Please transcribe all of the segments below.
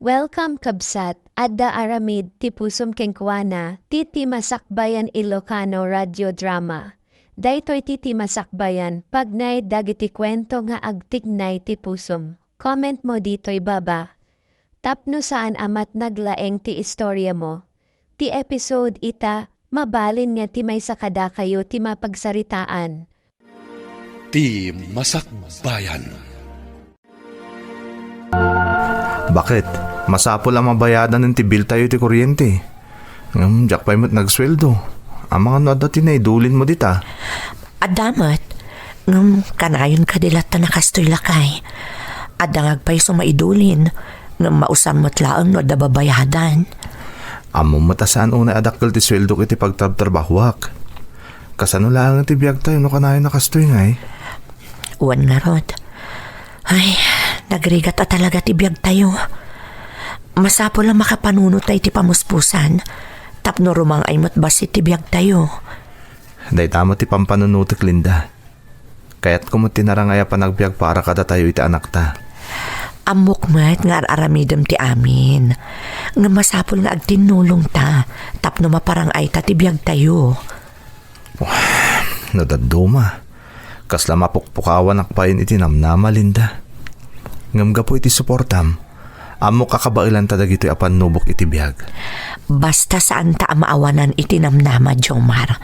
Welcome kabsat, adda aramid ti pusum kengkwana, titi masakbayan Ilocano radio drama. Daytoy titi masakbayan, pagnay dagiti kwento nga agtignay ti pusum. Comment mo dito'y baba. Tapno saan amat naglaeng ti istorya mo. Ti episode ita, mabalin nga ti may sakada kayo ti mapagsaritaan. Ti Masakbayan. Bakit? Masapol ang mabayadan ng tibil tayo ti kuryente. Diyak pa'y mo't nagsweldo. Ang mga nadati na idulin mo dita. Adamat, kanayon ka dilat na nakastoy lakay. Adangag pa'y sumaidulin, mausam mo't laang no dababayadan. Amo matasaan una adakkel ti sweldo kiti pagtrabahuak. Kasano lang ti biyag tayo no kanayon nakastoy ngay. Uwan nga rod. Ay, nagrigat talaga ti biyag tayo. Masapol lang makapanunot tayo ti pamuspusan. Tapno rumang ay matbasit ti biyag tayo. Day tamo ti pampanunutik Linda. Kaya't kumot tinarangaya pa nagbiag para kada tayo iti anak ta. Amok mat nga aramidem ti amin. Nga masapol nga agtinulong ta. Tapno maparang ay ta ti biyag tayo. Nadaduma. Kasla mapukpukawan akpayin iti namnama Linda. Ngamga po iti suportam. Amo kakabailan tadag ito'y apan nubok iti biyag. Basta saan ta maawanan iti namnama, Jomar.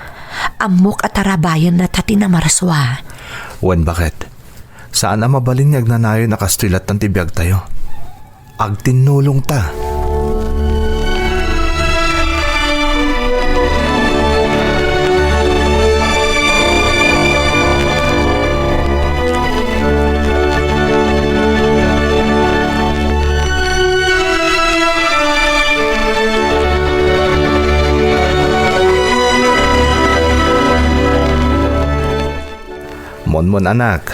Amok at tarabayan na tati na maraswa. Wen bakit? Saan ang mabalin ngag nanayo nakastilat ng tibiyag tayo? Agtinulong ta. Mon anak,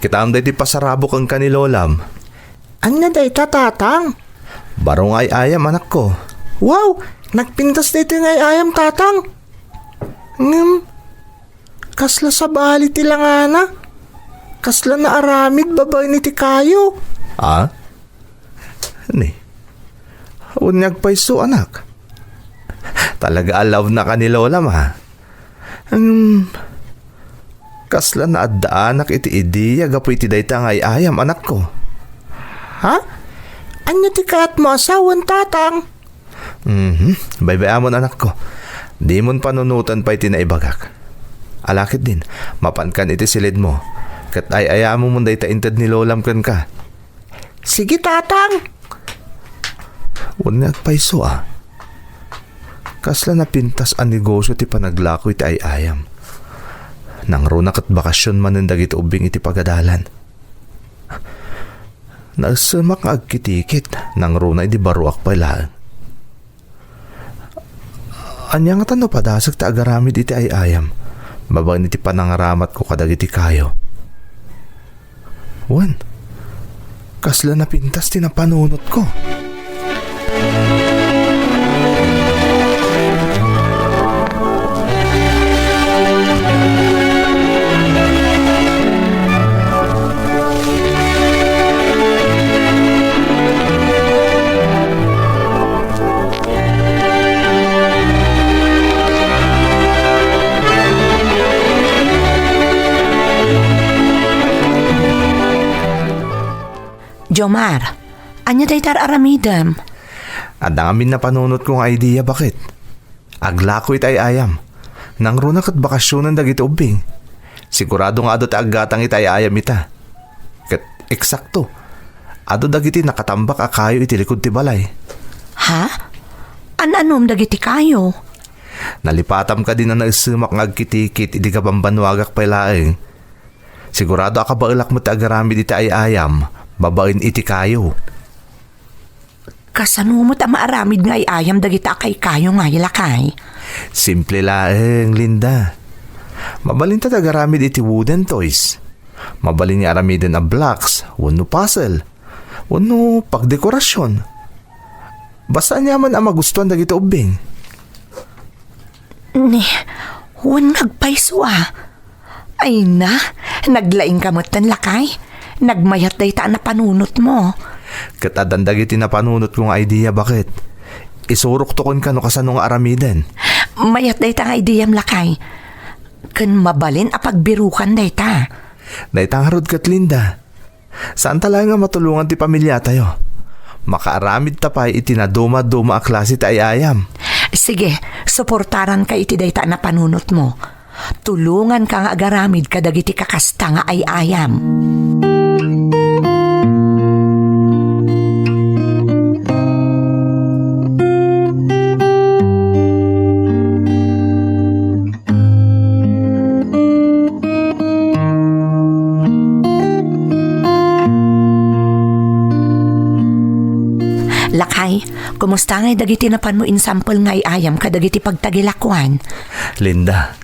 kita am day ti pasarabo kang kanilolam. Ang naday tatang? Barong ay ayam anak ko. Wow! Nagpintas dito yung ayam tatang. Kasla sa bali ti langana. Kasla na aramid babay ni ti kayo. Ah? Ni? Unyag paiso anak. Talaga alaw na kanilolam ha. Kasla na addaanak iti idiya gapu iti dayta nga ayam anak ko. Ha? Anya ti kayat mo asawan tatang? Baybay amon anak ko. Di mon panunutan pa iti naibagak. Alakit din, mapankan iti silid mo. Kat ay ayamo mon dayta inted ni lolam kan ka. Sige tatang. Unyag paiso ah. Kasla na pintas ang negosyo ti panaglako iti ayam. Nang runak at bakasyon man ng dagiti ubing iti pagadalan. Nagsumak nga agkitikit nang runa iti baruak pala. Anya nga tano padasag ta agaramid iti ayam. Babang iti panangaramat ko kadagiti kayo. Wan, kasla na pintas tinapanunot ko. Jomar, anya day aramidem? At amin na panunot kong idea bakit? Aglako itay ayam. Nang runak at bakasyonan dagiti ubing. Sigurado nga ado ta aggatang itay ayam ita. Kat eksakto. Ado dagiti nakatambak akayo iti likod ti balay. Ha? Anom dagiti kayo? Nalipatam ka din na naisumak ng agkitikit iti ka pambanwagak pailaeng. Sigurado akabailak mo ti agaramid iti ayam. Babain iti kayo. Kasanumot ang maaramid nga ayam dagita kay kayo nga ilakay. Simple laeng, Linda. Mabalin ta tagaramid iti wooden toys. Mabalin ni aramidin a blocks, wano puzzle, wano pagdekorasyon. Basta niya man ang magustuhan dagito ubing. Ni, huwag nagpaiso ah. Ay na, naglaing kamot tan lakay. Nagmayat day ta na panunot mo. Katadan dagiti napanunot kong idea bakit. Isurok to kon kano kasano nga aramiden. Mayat day tang ideyam lakay. Kan mabalin apagbirukan day ta. Daytang harod kat Linda. Saan talaga nga matulungan ti pamilya tayo? Makaaramid tapay itinaduma-duma a klase ta ayayam. Sige, suportaran ka iti dayta na panunot mo. Tulungan ka nga agaramid kadagiti kakasta nga ayayam. Lakay, kumusta ngay dagiti napan mo insample nga ayam kadagiti pagtagilakwan? Linda,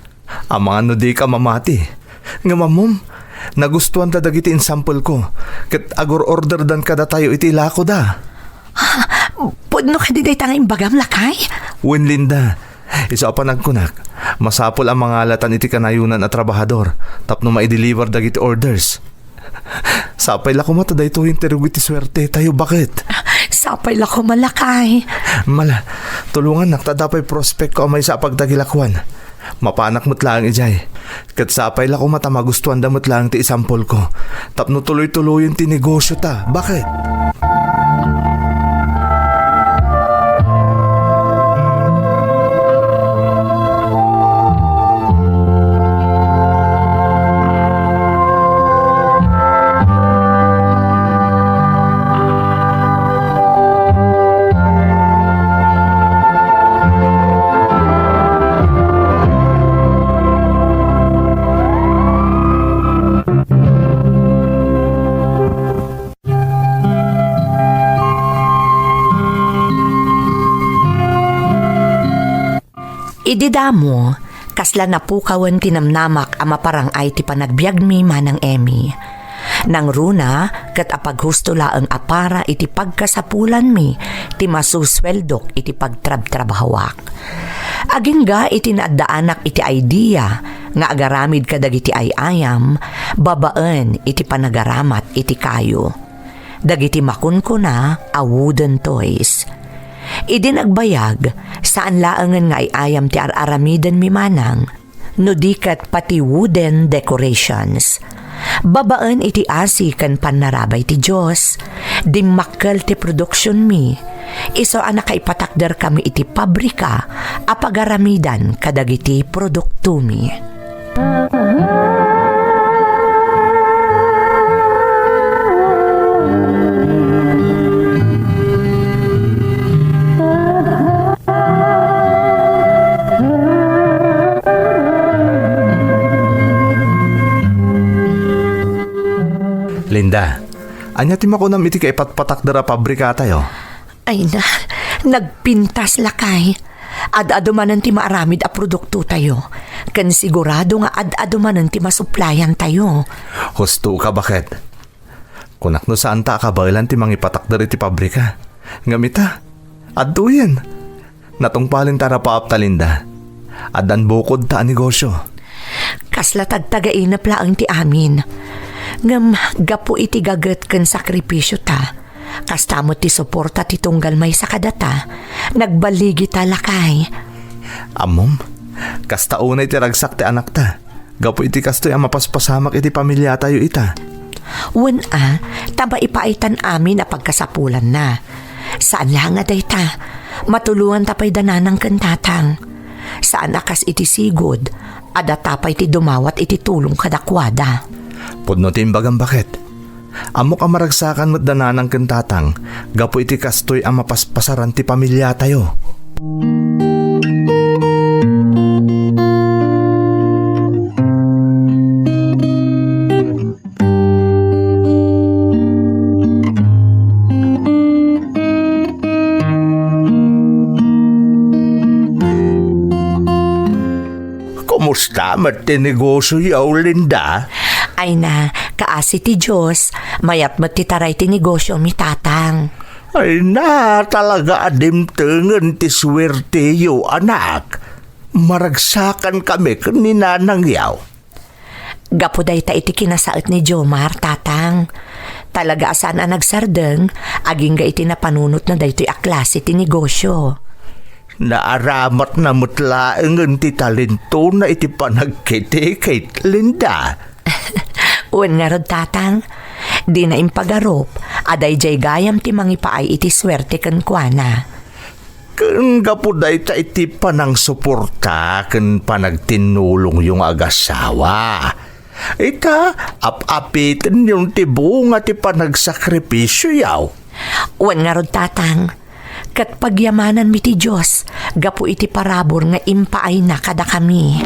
ang mga no di ka mamati. Nga mamom, nagustuhan ta dagiti insample ko. Kat agor order dan kada tayo iti lako da. Pudno ka di day tanging bagam lakay? Wen Linda, isa pa nagkunak. Masapol ang mga alatan iti kanayunan at trabahador. Tapno ma-deliver dagiti orders. Sapay la kumata da ito interview iti swerte tayo bakit? Sapay lako malakay. Mala, tulungan naktadapay prospect ko amay sa pagdagilakwan. Mapanak mo't lang ijay. Kat sapay la kumata magustuhan damot lang ti isampol ko. Tapno tuloy-tuloy yung tinegosyo ta. Bakit? Ididamo, kasla na pukawan tinamnamak ama parangay ti panagbiag mi manang Emmy. Nang runa, kat apaghusto laang apara iti pagkasapulan mi, ti masusweldok iti pagtrab-trabhawak. Agingga iti naadaanak iti idea, nga agaramid kadagiti ayayam, babaan iti panagaramat iti kayo. Dagiti makunkuna a wooden toys. Idinagbayag, saan laangan nga ayayam ti ar-aramiden mi manang, no dikat pati wooden decorations. Babaan iti asi kan panarabay ti Diyos, dimmakkel ti production mi, iso anak ipatakder kami iti pabrika, apagaramidan kadagiti produkto mi. Linda, anya ti makunam iti kay patpatak dara pabrika tayo. Ay na, nagpintas lakay. Ad-ado manan ti maaramid a produkto tayo. Kan sigurado nga ad-ado manan ti masuplayan tayo. Husto ka bakit? Kunak no saan ta kabailan ti mangipatak dara iti pabrika. Ngamita, adto yan. Natungpalin tara paap ta Linda. Adan bukod ta ang negosyo. Kasla tagtagainap laang ti amin. Ngam gapo iti gaget ken sakripisyo ta. Kastamo ti suporta ti tunggal may sakadata. Nagbaligi ta lakay. Amom, kasta unay ti ragsak ti anak ta. Gapo iti kastoy ang mapaspasamak iti pamilya tayo ita. Wen taba ipaitan amin na pagkasapulan na. Saan lang nga day ta? Matulungan tapay dananang kantatang. Saan akas iti sigod? Ada tapay ti dumawat iti tulong kadakwada. Pudno ti imbagang bakit? Amok ang maragsakan mo't dananang kantatang. Gapo iti kastoy ang mapaspasaran ti pamilya tayo. Kumusta mat ti negosyo yaw, Linda? Ay na, kaasi ti Diyos, mayat matitaray ti negosyo mi tatang. Ay na, talaga adimtengen ti swerte yo, anak. Maragsakan kami kaninanang yaw. Gapo day ta iti kinasaot ni Jomar, tatang. Talaga asan ang nagsardeng, aging ga iti napanunot na daytoy a klase ti negosyo. Naaramat na mutlaang ti talento na iti panagkiti kay Linda. Uwan nga rod tatang, di na impagarop, aday jay gayam ti mangipaay iti swerte kan kuana. Kung gapuday ta iti panang suporta ken panagtinulong yung agasawa. Ita, ap-apitin yung tibunga ti panagsakripisyo yaw. Uwan nga rod tatang, kat pagyamanan mi ti Diyos, gapu iti parabor nga impaay na kada kami.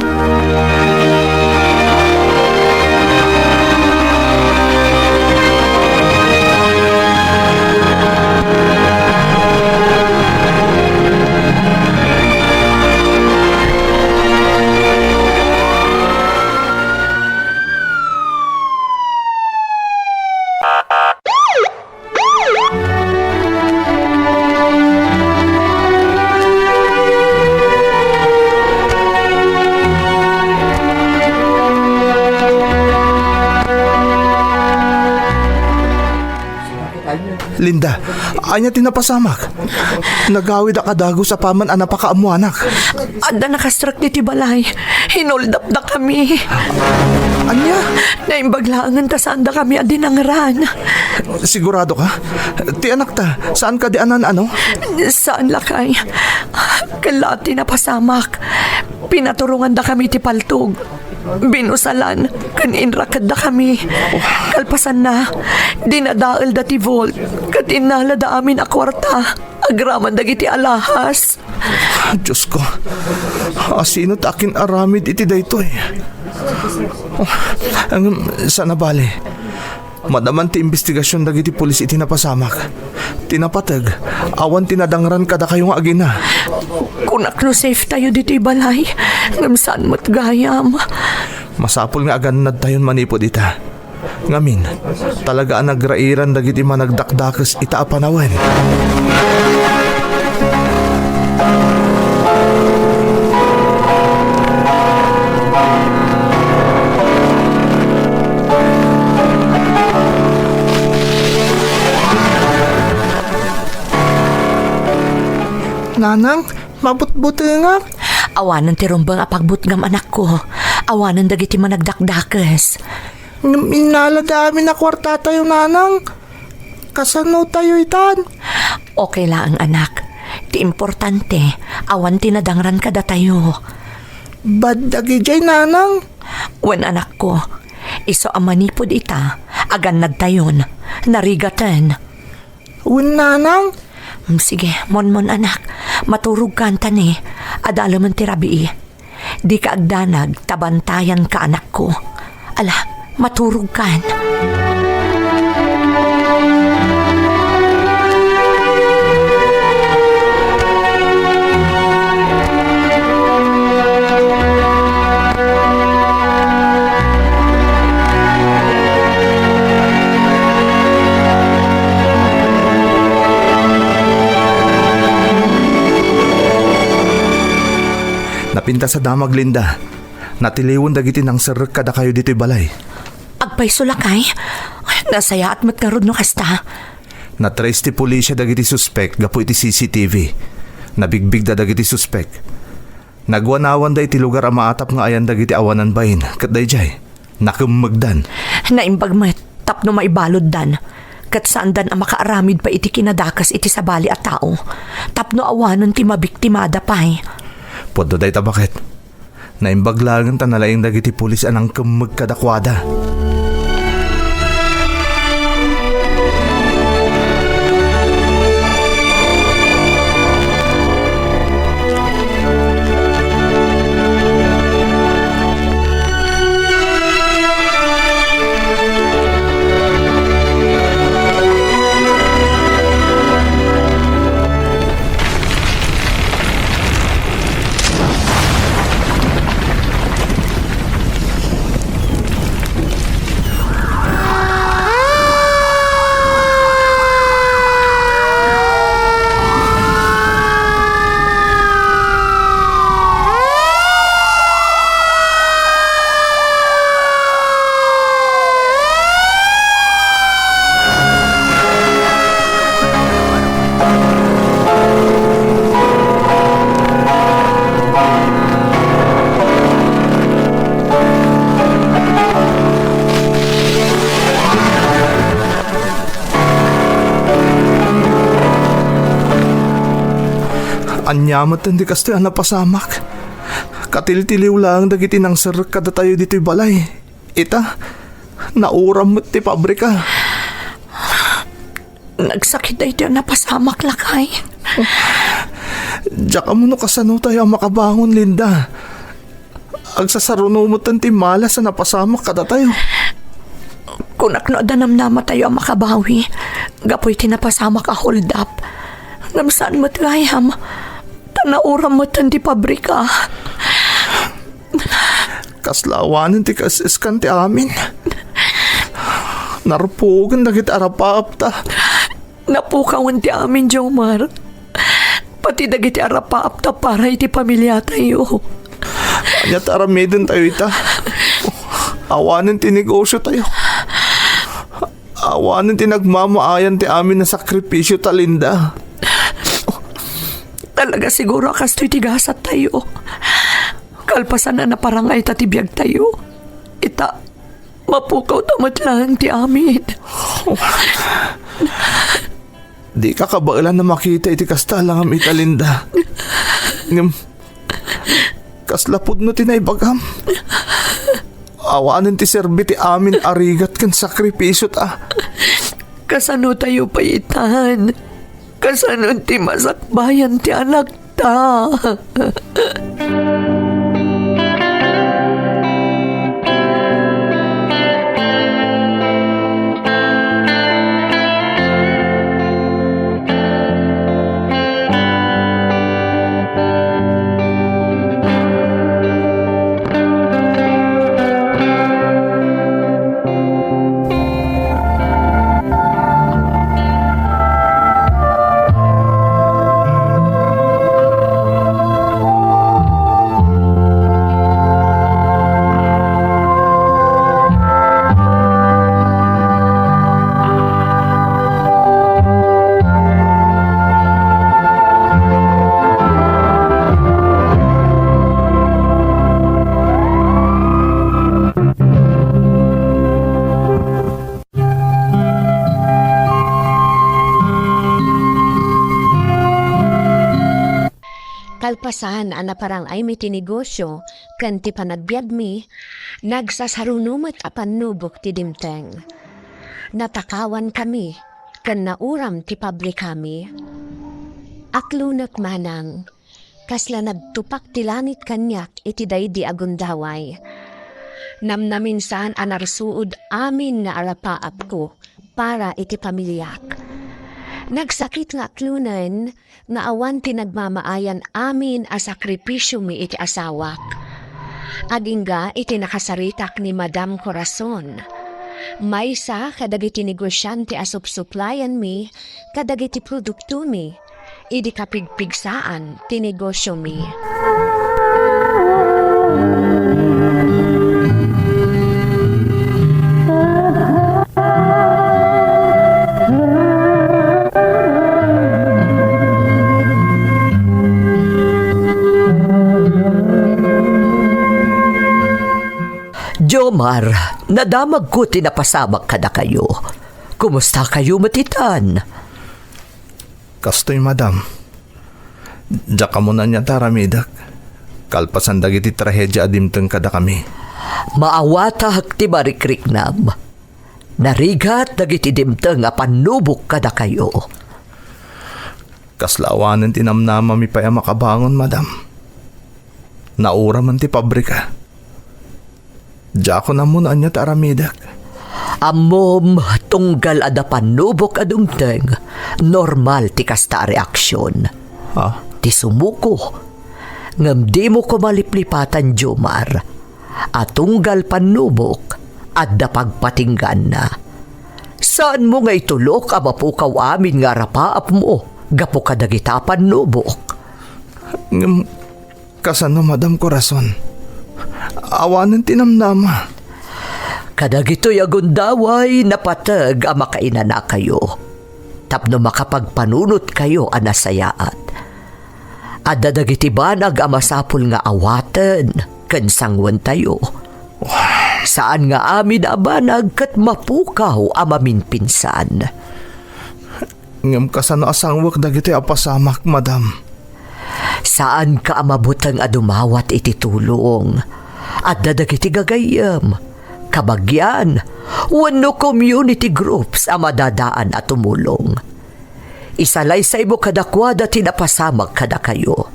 Linda, anya tinapasamak. Nagawid akadago sa paman ang napakaamuanak. Anda nakastrak ni ti balay, hinoldap na kami. Anya? Naimbaglaangan ta saan da kami adinangran. Sigurado ka? Ti anak ta, saan ka di anan ano? Saan lakay? Kalati na pasamak. Pinaturungan da kami ti paltog. Binusalan, kaninrakad da kami. Kalpasan na, dinadaal da ti Volt, katinala da amin a kwarta. Agraman dagiti alahas. Diyos ko, asino't akin aramid iti daytoy. Sana bali. Madaman ti investigasyon dagiti pulis iti napasamak. Tinapatag, awan tinadangran kada kayong agina. Kunak no safe tayo diti balay. Ngamsaan mo't gayam. Masapol nga aganad tayon manipod ita. Ngamin, talaga ang nagrairan dagiti managdakdakas ita apanawen. Nanang, mabut-buti nga. Awanan ti rumbang apagbutgam anak ko. Awanan dagiti managdakdakas. Inala dami na kwarta tayo, nanang. Kasano tayo itan? Okay lang anak. Ti importante, awan tinadangran kada tayo. Bad dagi jay, nanang. Wen anak ko, iso amanipod ita, agan nagtayon, narigatan. Wen, nanang. Sige, mon anak, maturog ka ni, adalaman ti rabii. Di ka agdanag, tabantayan ka anak ko. Ala, maturog kan. Napinta sa damag, Linda. Natiliwon dagiti nang serek kada kayo dito'y balay. Agpay sulakay, nasaya at matkarod no kasta. Natrace ti pulisya dagiti suspect gapu iti CCTV. Nabigbig da dagiti suspect. Nagwanawan da iti lugar ang maatap nga ayan dagiti awanan bahin. Kat dayjay, nakumagdan. Naimbagmet, tapno maibalod dan. Kat saan dan ang makaaramid pa iti kinadakas iti sabali at tao. Tapno awanan ti mabiktimada pa'y. Podo day tabakit. Naimbaglagan ta nalaing dagiti pulis anang kumagkadakwada. Anyamat hindi kastoy ang napasamak. Katiltiliw lang dagiti nang sir kada tayo dito'y balay. Ita, nauram mo't ti pabrika. Nagsakit na ito napasamak lakay. Diyak mo no kasano tayo makabangon, Linda. Agsasaruno mo't ang timala sa napasamak kada tayo. Kung naknodanam nama tayo ang makabawi, gapoy tinapasamak a hold up. Namsaan mo't gayam, tanauram mo't ang di pabrika. Kaslawanan ti kasiskan ti amin. Narpugan dagit arapaapta. Napukawan ti amin, Jomar. Pati dagiti arapaapta para iti pamilya tayo. Anyat aramidin tayo ita. Awanan ti negosyo tayo. Awanan ti nagmamaayan ti amin na sakripisyo ta, Linda. Talaga siguro kasto'y tigasat tayo. Kalpasan na naparangay tatibiyag tayo. Ita, mapukaw tamat lang ti amin. Di ka kabailan na makita iti kasta lang am ita, Linda. Ngam, kaslapod no tinaybagam. Awanan ti serbi ti amin arigat kan sakripisyo ta. Kasano tayo paitan? Kasano ti masakbayan ti anak ta? Kalpasan ana parang ay may tinegosyo, kan ti panagbiag mi, nagsasarunumot apan nubok ti dimteng. Natakawan kami, kan nauram ti pabrik kami. Aklunak manang, kasla nagtupak ti langit kanyak iti daydi agundaway. Namnamin saan anarsuod amin na arapaap ko para iti pamilyak. Nagsakit nga aklunan, nga awan tinagmamaayan amin a sakripisyo mi iti asawak. Agingga iti nakasaritak ni Madam Corazon. Maysa kadagiti negosyante a supsuplayan mi, kadagiti produkto mi, idi kapigpigsaan ti negosyo mi. Jomar, nadamag ko tinapasamak ka na kayo. Kumusta kayo matitan? Kastoy, madam. Diyak mo na niya taramidak. Kalpasan dagiti trahedya adimteng kada kami. Maawata hakti marikriknam. Narigat dagiti dimteng a panubok kada kayo. Kaslawanan tinamnama mi pa makabangon, madam. Naura man ti pabrika. Diyak na muna niya taramidak. Amom, tunggal ada panubok adungteng. Normal ti kasta reaksyon. Ha? Ti sumuko. Ngam di mo ko maliplipatan, Jomar. At tunggal panubok adda pagpatinggan na. Saan mo nga itulok a mapukaw amin nga rapaap mo? Gapo ka dagita panubok. Kasano, Madam Corazon? Awanan tinamnama. Kadagito'y agundaway napatag ang makainan na kayo. Tapno makapagpanunot kayo anasayaat. At dadagiti banag ang masapul nga awaten, kansangwan tayo. Saan nga amin abanag kat mapukaw ang maminpinsan. Ngam kasano asangwak dagiti apasamak, madam. Saan ka amabutang adumawat iti tulong? At dadagiti gagayam, kabagyan, wano community groups ang madadaan at tumulong. Isalaysay mo kadakwada tinapasamag kada kayo.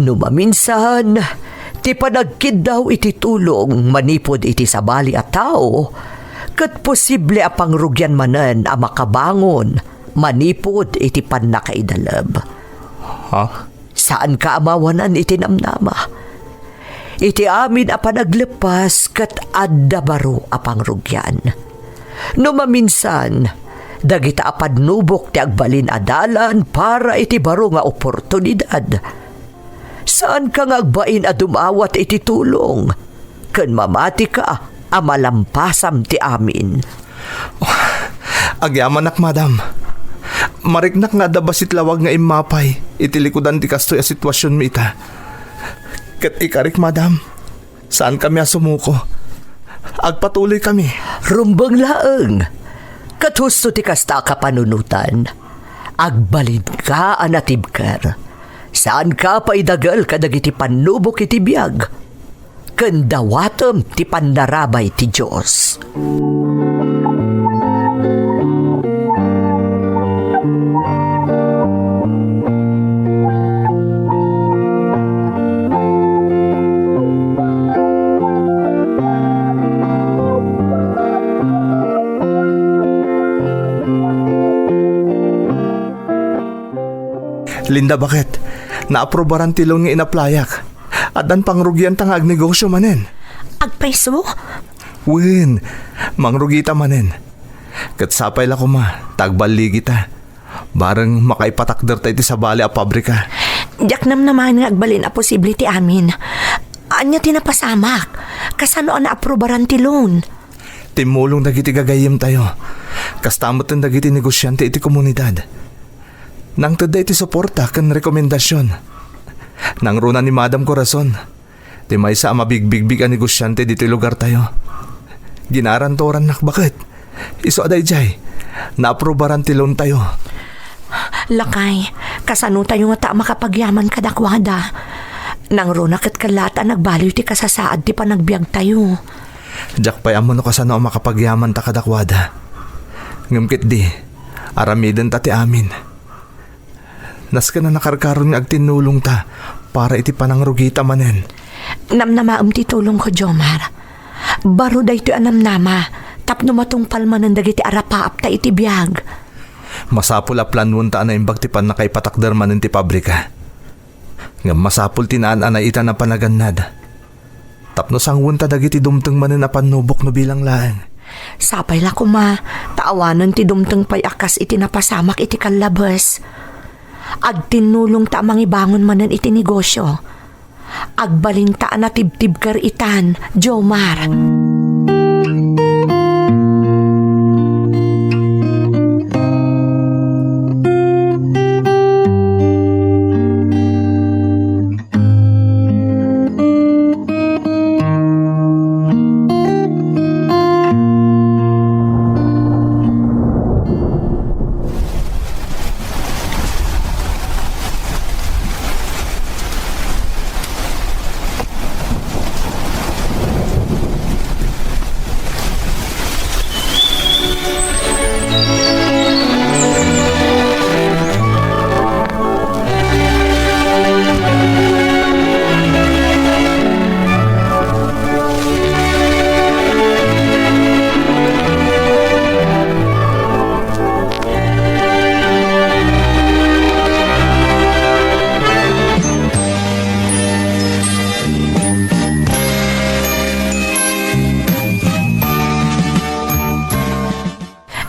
Numaminsan, ti panagkid daw iti tulong manipod iti sabali at tao, kat posible apang rugyan manen ang makabangon, manipod iti panakaidalab. Ha? Saan ka amawanan iti namnama? Iti amin a panaglepas kat adda baro apang rugyan. Numaminsan, dagita apadnubok ti agbalin adalan para iti baro nga oportunidad. Saan ka nga agbain a dumawat iti tulong? Ken mamati ka, amalampasam ti amin. Agyaman nak, madam. Mariknak nga dabasit lawag nga imapay. Itilikudan ti kastoy a sitwasyon mi ita. Kat ikarik, madam. Saan kami asumuko? Agpatuloy kami. Rumbang laeng. Kat husto ti kasta ka panunutan. Agbalin ka anatibker. Saan ka paidagal kadagiti panubok iti biyag? Kendawatem ti pandarabay ti Diyos. Linda, bakit? Naaprobaran tilong nga inaplayak. At dan pangrugyan tang agnegosyo manen. Agpeso? Win, mangrugita manen. Kat sapay la ko ma, tagbaligi ta. Barang makaipatakder tayo ti sabali a pabrika. Diyak naman nga agbalin a posible ti amin. Anya tinapasamak. Kasano ang naaprobaran ti loan? Timulong dagiti gagayim tayo. Kastamot ang dagiti negosyante iti komunidad. Nang tada iti suporta kan rekomendasyon. Nang runa ni Madam Corazon. Ti may sa mabigbig ang negosyante dito lugar tayo. Ginarantoran nak, bakit? Iso aday jay. Naaprobaran ti loan tayo. Lakay, kasano tayo nga ta makapagyaman kadakwada. Nang runa kat kalata nagbaliw ti kasasaad ti panagbiag tayo. Diyak pa'y amo no kasano ang makapagyaman ta kadakwada. Ngamkit di, aramiden ta ti amin. Nas ka na nakarkaron nga agtinulong ta para iti panangrugita manen. Namnamaam ti tulong ko, Jomar. Baro da ito anamnama, tapno matungpal manan dagiti arapaap ta iti biyag. Masapul a planwon ta na imbag ti pan nakaipatakder manen ti pabrika. Ngam masapul tinaan anay ita na panagannad. Tapno sangwon ta dagiti dumteng manen a panubok no bilang laeng. Sapay la ko ma, taawanan ti dumteng pay akas iti napasamak iti kalabas. Agtinulong ta mangibangon manen iti negosyo. Agbalin ta na tibtib kar itan, Jomar.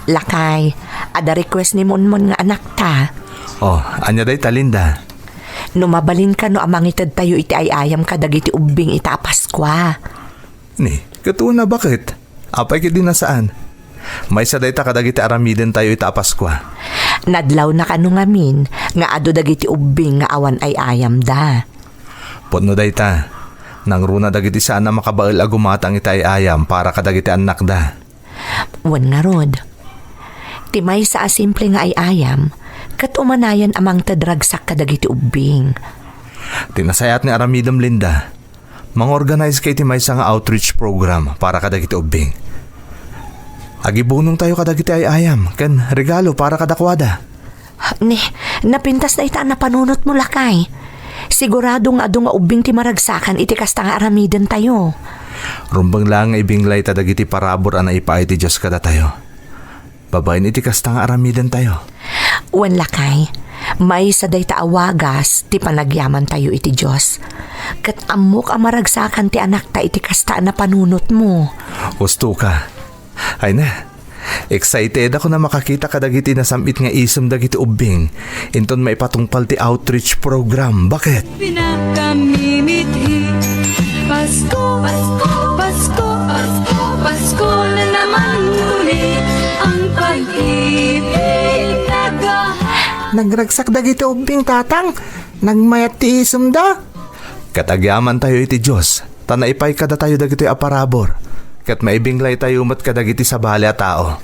Lakay, ada request ni Monmon nga anak ta. Oh, anya day talinda. Numabalin ka no amangitad tayo iti ayayam kadagiti ubing ita Paskwa. Ni, katuna bakit? Apay kiti na saan? May saday ta kadagiti aramiden tayo ita Paskwa. Nadlaw na kanu ngamin nga ado dagiti ubing nga awan ay ayam da. Podno day ta. Nang runa dagiti sana makabaal agumatang ita ayam para kadagiti anak da. Wan nga rod. Timay sa asimple nga ay ayam, Kat umanayan amang tadragsak kadagiti ubing. Tinasayat ni Aramidam Linda, mang-organize kay ti maysa nga outreach program para kadagiti ubing. Agibunong tayo kadagiti ay ayam, ken regalo para kadakwada. Napintas na ita na panunot mo lakay. Siguradong adu nga ubing ti maragsakan iti kasta nga aramiden tayo. Rumbang lang nga ibinglay ta dagiti parabor ana ipaay ti Diyos kada tayo. Babayin iti kasta nga aramiden tayo. Wan lakay, may saday ta awagas ti panagyaman tayo iti Diyos. Kat amok ang maragsakan ti anak ta iti kasta na panunot mo. Gusto ka. Ay na, excited ako na makakita kadagiti na samit nga isem dagiti ubing. Inton maipatungpal ti outreach program. Bakit? Pinakamimithi Pasko, Pasko, Pasko, Pasko, Pasko na naman muli ang pag-ibig Nagragsak dagiti ubing tatang. Nagmayat ti isem da. Katagyaman tayo iti Diyos. Tanaipay kada tayo dagiti aparabor. Kat maibinglay tayo mat kadagiti sa bali a tao.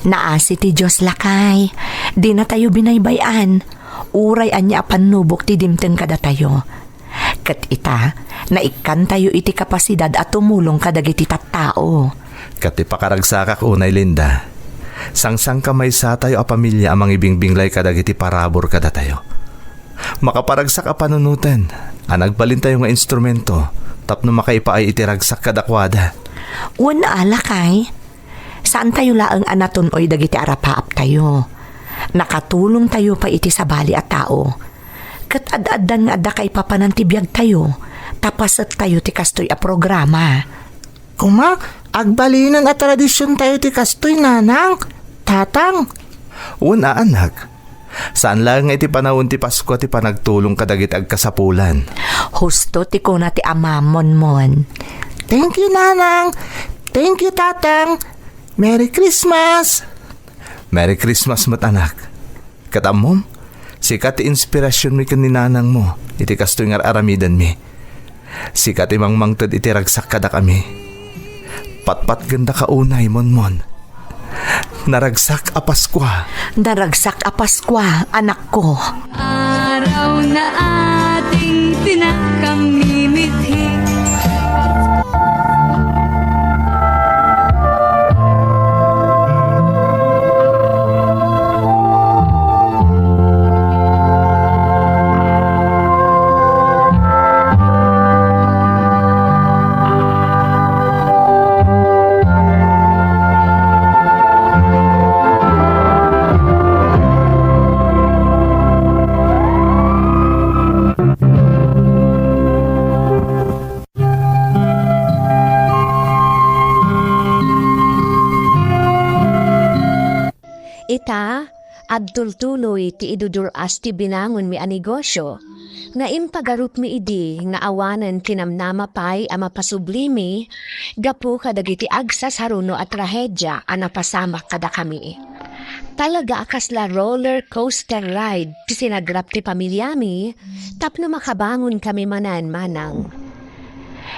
Naasi ti Diyos lakay. Di na tayo binaybayan. Uray anya panubok ti dimteng kada tayo. Kat ita, naikan tayo iti kapasidad at tumulong kadagiti tattao. Kat ipakaragsakak unay Linda. Sangsang kamay sa tayo a pamilya amang ibingbinglay kadagiti parabor kada tayo. Makaparagsak a panunutan. Anagbalin tayo nga instrumento. Tapno makaipaay itiragsak kadakwada. Una alakay. Saan tayo laang anaton oy dagiti arapaap tayo. Nakatulong tayo pa iti sa bali at tao. Kat ad-adan nga adda kay papanantibiyag tayo. Tapasat tayo ti kastoy a programa. Kuma, agbalinan at tradisyon tayo ti kastoy nanang. Tatang. Una anak. Saan lang nga iti panahon ti Pasko ti panagtulong kadagiti agkasapulan. Husto ti ko na ti amamon mon. Thank you nanang. Thank you tatang. Merry Christmas. Merry Christmas mat anak. Katamom, sikat ti inspirasyon mi ken ni nanang mo. Iti kastoy nga aramidan mi. Sikat imang mangted iti ragsak kada kami. Patpat ganda ka unay mon. Naragsak a Paskwa. Naragsak a Paskwa, anak ko. Araw na ating pinakamimithi Ita, adtultuloy ti iduduras ti binangon mi a negosyo. Nga impagarup mi idi nga awanan tinamnama pay a mapasublimi, gapu kadagiti agsas haruno at trahedya a napasamak kada kami. Talaga akasla roller coaster ride ti sinagrap ti pamilyami, tapno makabangon kami manang.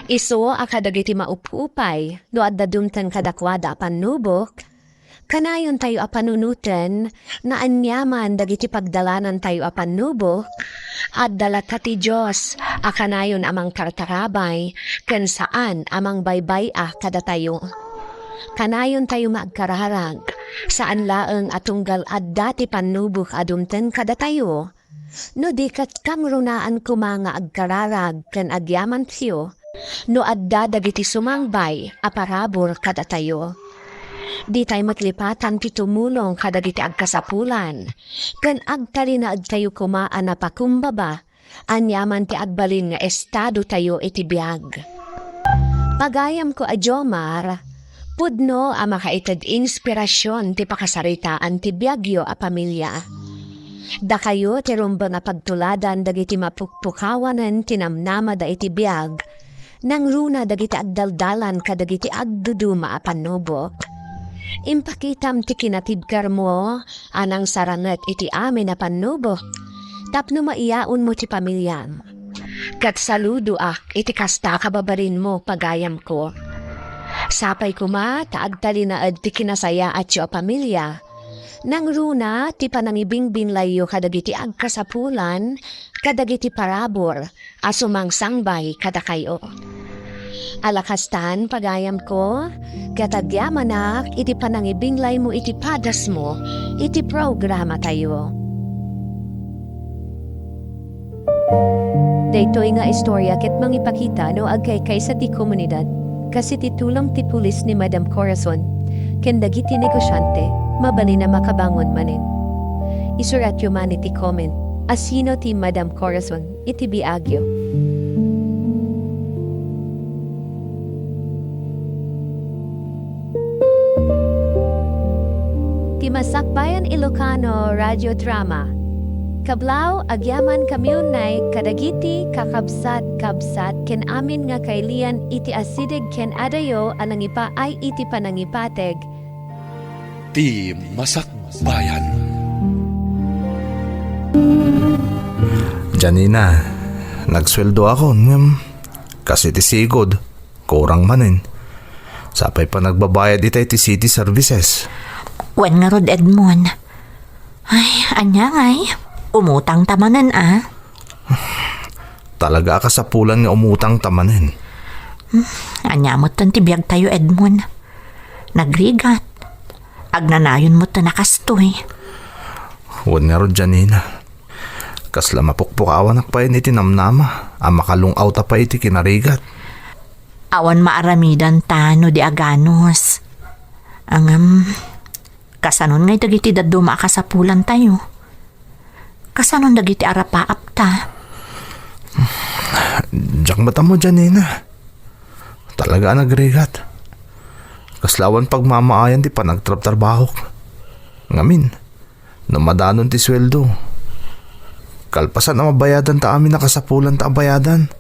Iso akadagiti maupupay, no adda dumtan kadakwada panubok, kanayon tayo apanunutan na anyaman dagiti pagdalanan tayo apanubok at dalat ti Diyos akanayon amang kartarabay ken saan amang baybay kada tayo. Kanayon tayo magkararag saan laeng atunggal adda ti panubok adumten kada tayo. No di kat kamrunaan kumanga agkararag ken agyaman tiyo no adda dagiti sumangbay aparabor kada tayo. Di tayo matlipatan ti tumulong kadagiti agkasapulan. Ken agtalinaad tayo kumaan na pakumbaba, anyaman ti agbalin nga estado tayo iti biag. Pagayam ko a Jomar, pudno a makaitad inspirasyon ti pakasaritaan ti biagyo a pamilya. Da kayo ti rumba nga pagtuladan dagiti mapukpukawanan tinamnama da iti biag, nang runa dagiti agdaldalan kadagiti agduduma a panubok. Impakitam ti kinatibkar mo, anang sarangat iti amin na panubok, tapno maiyaon mo ti pamilyam. Kat saludo iti kasta kababarin mo pagayam ko. Sapay kuma, taagtalinaad ti kinasaya at yo pamilya, Nang runa, ti panangibingbing layo kadagiti agkasapulan, kadagiti parabor, asumang sangbay kada kayo. Alakastan, pagayam ko, katagyamanak, iti panangibinglay mo iti padas mo, iti programa tayo. Daytoy nga istorya ket mangipakita no agkay sa ti komunidad, kasi titulong ti pulis ni Madam Corazon, ken dagiti negosyante, mabali na makabangon manin. Isurat humanity comment, asino ti Madam Corazon, iti biagyo. Masakbayan Ilocano Radio Drama. Kablaw agyaman kamyunay kadagiti kakabsat ken amin nga kailian iti asidig ken adayo anang ipa ay iti panangipateg. Ti Masakbayan. Janina, nagsweldo ako. Kasi ti sigod, kurang manin. Sapay pa nagbabayad itay ti city services. Wen nga rod Edmond. Ay, anya ngay. Umutang tamanan Talaga ka sa pulan nga umutang tamanin. Anya mo tan tibiyag tayo Edmond. Nagrigat. Agnanayon mo tan nakastoy. Huwag nga rod Janina. Kasla mapukpukawan akpain iti namnama. Ang makalungaw ta pa iti kinarigat. Awan maaramidan ta no di aganos. Ang kasanon ngay dagiti daddo maakasapulan tayo. Kasanon dagiti arapaap ta. Diyak mata mo, Janina. Talaga nagrigat. Kaslawan pagmamaayan ti panagtrab-trabahok. Ngamin, namadanon ti sweldo. Kalpasan na mabayadan ta amin nakasapulan ta bayadan.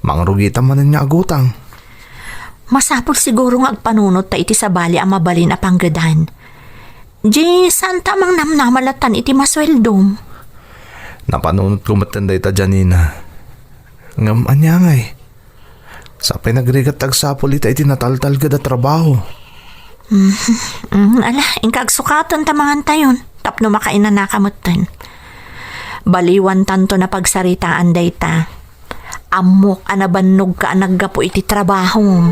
Mangrugita manin niya agutang. Masapol siguro nga agpanunot ta iti sabali ang mabalin a panggadan. Di, saan tamang namnamalatan iti masweldom? Napanunot ko matanday ta, Janina. Ngam anya ngay. Sapay nagrigat tagsapol ita iti nataltal gada trabaho. Ala, ingkagsukatan tamangan tayon. Tapno makainan nakamutan. Baliwan tanto na pagsaritaan day ta. Amok anabannog ka naggapo iti trabaho.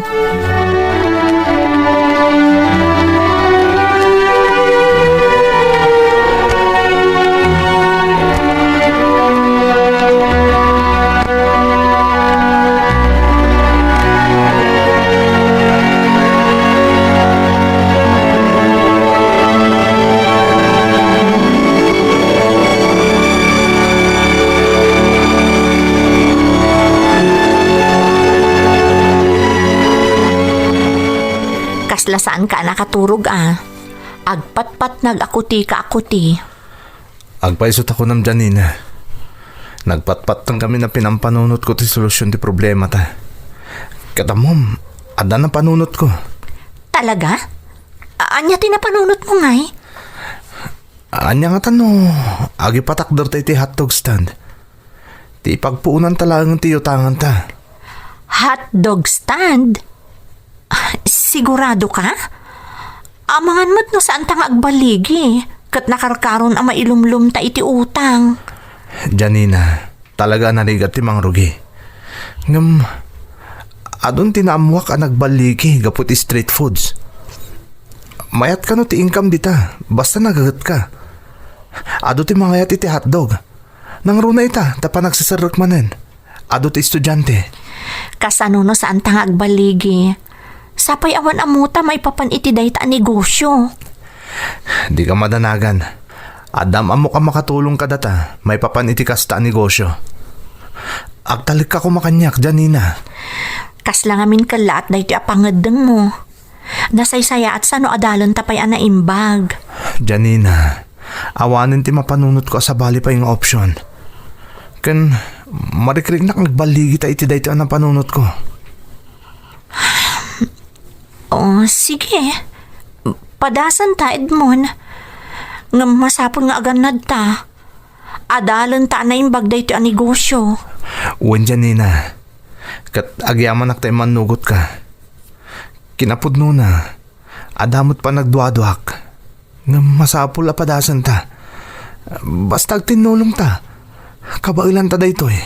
Saan ka nakaturog Agpatpat nag-akuti ka akuti. Agpaisot ako ng Janina. Nagpatpat lang kami na pinampanunot ko ti solusyon ti problema ta. Katamom, ada na panunot ko. Talaga? Anya tinapanunot mo ngay? Anya nga tano, agi patakder tayo ti hotdog stand. Ti pagpuunan talagang ti utangan ta. Hotdog stand? Sigurado ka? Amangan mo't no saan tang agbaligi. Kat nakarkaron ang mailumlum ta iti utang. Janina, talaga narigat ti mangrugi. Ngam, adon tinaamuak ang nagbaligi gapot ti street foods. Mayat ka no ti income dita, basta nagagat ka. Ado ti mangayat iti hotdog. Nang runa ita, tapa nagsasarok manen. Ado ti estudyante. Kasano no saan tang agbaligi. Sapay awan amuta may papan iti dayta a negosyo. Di ka madanagan. Adam amo ka makatulong ka data. May papan iti kasta a negosyo. Agtalik ka kumakanyak, Janina. Kasla ngamin kalaat na iti apangadeng mo. Nasaysaya at sano adalan tapay ana imbag. Janina, awanin ti mapanunot ko sa bali pa yung option. Kan marikrik na kang baligi ta iti dayta ang panunot ko. Oh, sige. Padasan ta, Edmond. Nga masapon nga aganad ta. Adalan ta na imbag da ito ang negosyo. Uwan, Janina. Kat agyaman ak tayo manugot ka. Kinapod na. Adamot pa nagduaduak. Nga masapul apadasan ta. Basta tinulong ta. Kabailan ta dayto eh.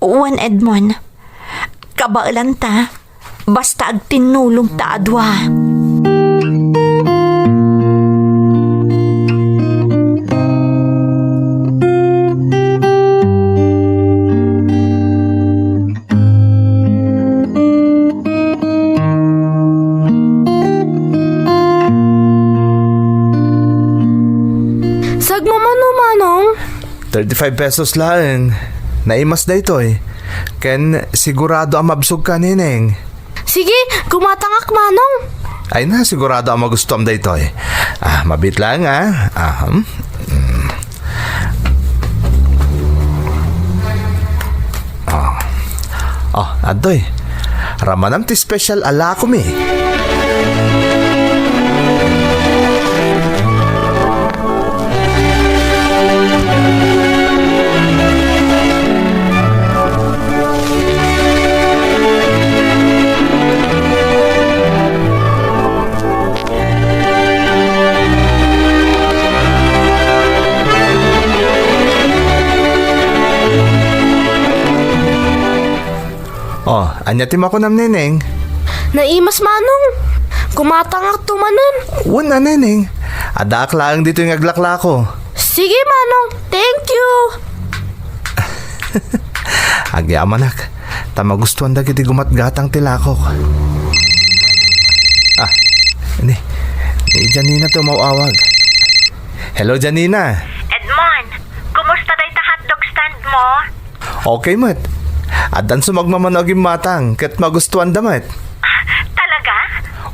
Uwan, Edmond. Kabailan ta. Basta agtinulong ta adwa. Sagmamano-manong? 35 pesos lang. Naimas dayto eh. Ken sigurado ang mabsog ka nineng. Sige, kumatangak manong. Ay na, sigurado ang magustuhan dayto eh. Mabit lang adoy. Ramanam ti special ala ko mi. Anyatim ako nam neneng. Naimas manong. Kumatangak tumanan. Wala neneng. Adak lang dito yung aglakla ko. Sige manong, thank you. Agyamanak. Tamagustuhan da kiti gumatgatang tilakok. Ni Janina tumawawag. Hello Janina. Edmond, kumusta day ta hotdog stand mo? Okay mat. Adan sumagmamanagim matang kat magustuhan damat. Talaga?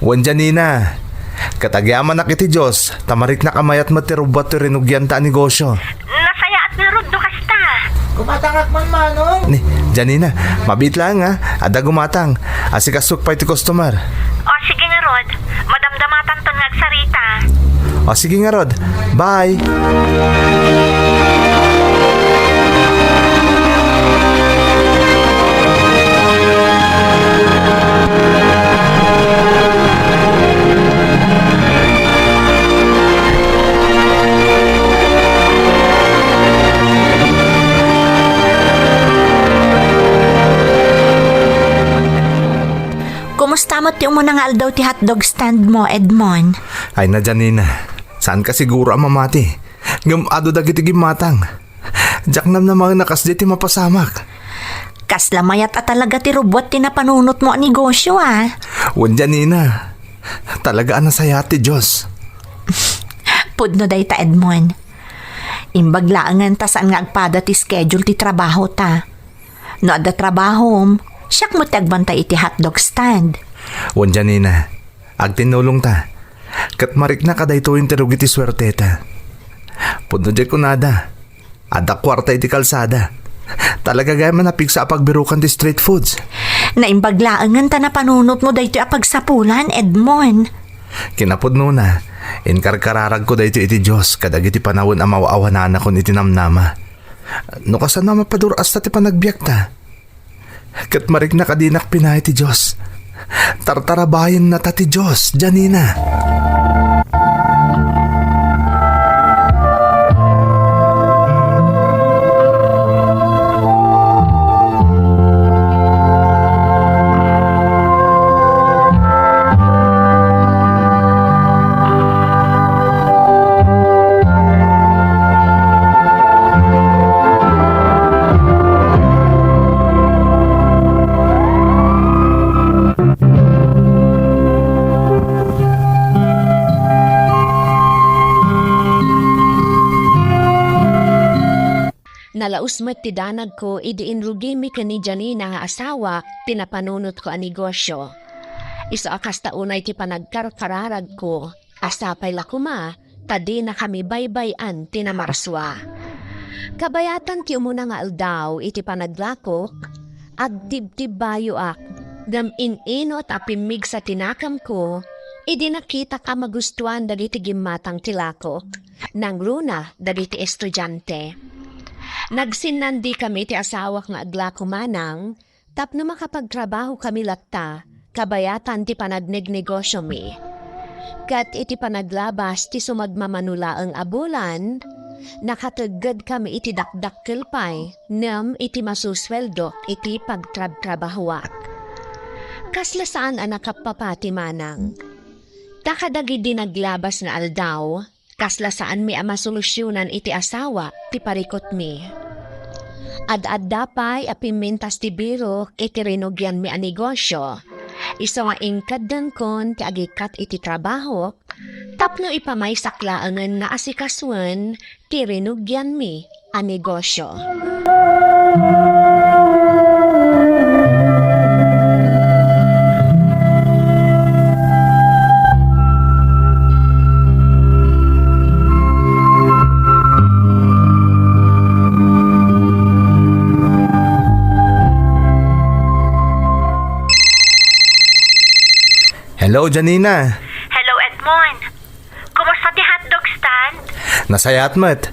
Wan Janina. Katagyaman na kiti Diyos. Tamarik na kamayat matirubat to rinugyan ta negosyo. Nasaya at naruddo kasta. Kumatangak man manong. Ni Janina, mabit lang Ada gumatang. Asikasuk pa iti customer. O sige nga Rod, madamdamatan ton ngagsarita. O sige nga Rod. Bye. Kumusta mo ti mo nga aldaw ti hotdog stand mo, Edmond? Ay na Janina. Saan ka siguro ang mamati? Ado dagiti gimatang. Jaknam na mga nakas di ti mapasamak. Kaslamayat at talaga ti robot ti napanunot mo ang negosyo Wan Janina. Talaga ang nasaya ti Diyos. Pudno day ta, Edmond. Imbaglaangan ta saan nga agpada ti schedule ti trabaho ta. No ada trabahom, siyak mo tagbantay iti hotdog stand. Wan Janina. Agtinulong ta. Kat marik na kaday to yung tirugi ti swerte ta. Pudno di ko nada. Ada kwarta iti kalsada. Talaga gaya manapig sa pagbirukan ti street foods. Naimbaglaangan ta na panunot mo dayto apagsapulan, Edmond. Kinapudno na. Inkarkararag ko dayto iti Diyos. Kadag iti panawon ang mawaawanan akon iti namnama. No kasan na mapaduras ta ti panagbiyak ta. Kat marik na kadinak pinay ti Diyos. Tartarabayan na ta ti Diyos, Janina. Nalausmat ti danag ko, idiin rugimi ka ni Janina nga asawa, tinapanunot ko ang negosyo. Isa akas taunay ti panagkarkararag ko, asapay lakuma, tadi na kami baybayan tinamarswa. Kabayatan ti umuna nga aldaw, iti panaglakok, agdibdib bayo ak, dam inino at apimig sa tinakam ko, idi nakita ka magustuhan dagiti gimatang tilako, nang runa dagiti estudyante. Nagsinandi kami ti asawak nga aglako manang, tapno makapagtrabaho kami latta, kabayatan ti panagnegnegosyo mi. Kat iti panaglabas ti sumagmamanula ang abulan, nakatagad kami iti dakdakkel pay, nem iti masusweldo iti pagtrab-trabahawak. Kasla saan ang nakapapati manang. Takadagi di naglabas nga aldaw, kasla saan mi ama solusyonan iti asawa, ti parikot mi. Ad-ad dapay a pimintas ti biro iti rinugyan mi a negosyo. Isa nga ingkad kon ti agikat iti trabaho, tapno ipamay saklaangan na asikaswan ti rinugyan mi a negosyo. Hello, Janina. Hello, Edmond. Kumusta ti hotdog stand? Nasayatmat.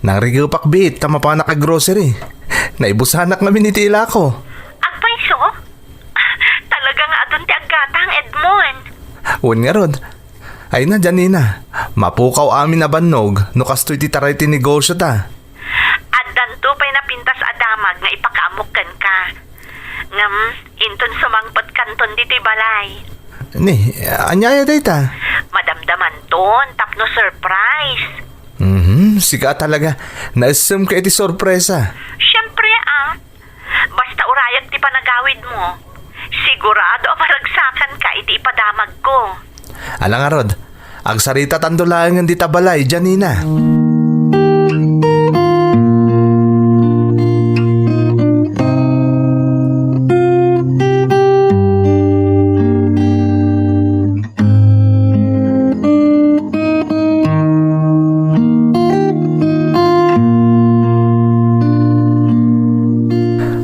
Nang rigil pakbit, tama pa naka-grocery. Naibusanak namin ni tila ko. Agpaiso? Talaga nga adun ti aggatang, Edmond. Uwan nga rod. Ay na, Janina. Mapukaw amin na bannog, no kastoy ti taray ti negosyo ta. Addan to pa'y napintas adamag nga ipakaamukkan ka. Ngam, inton sumangpot kanton dito'y balay. Ni, anyaya day ta. Madamdaman ton, tapno surprise. Sika talaga. Naasum ka iti sorpresa. Siyempre basta urayag ti panagawid mo. Sigurado maragsakan ka iti ipadamag ko. Alang nga rod, agsarita tandulangan di tabalay, Janina.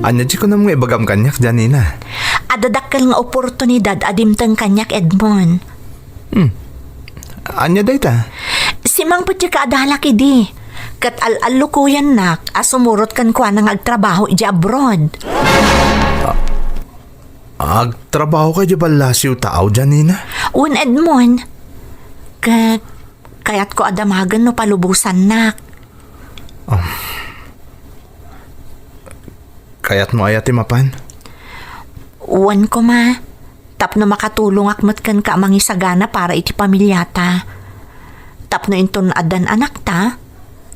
Anya di ko na mga ibagam kanyak, Janina. Adadakkel nga oportunidad adimtang kanyak, Edmond. Anya day ta? Si Mang Putya ka adalak idi. Kat al-alo ko yan nak, asumurot kan kwa nang agtrabaho iji abroad. Agtrabaho ka di ba lasiw tao, Janina? Un, Edmond. Kaya't ko adamagan no palubusan nak. Kaya't mo ayati mapan? Uwan ko ma. Tapno makatulong akmat kan ka mangisagana para iti pamilyata. Tapno inton adan anak ta.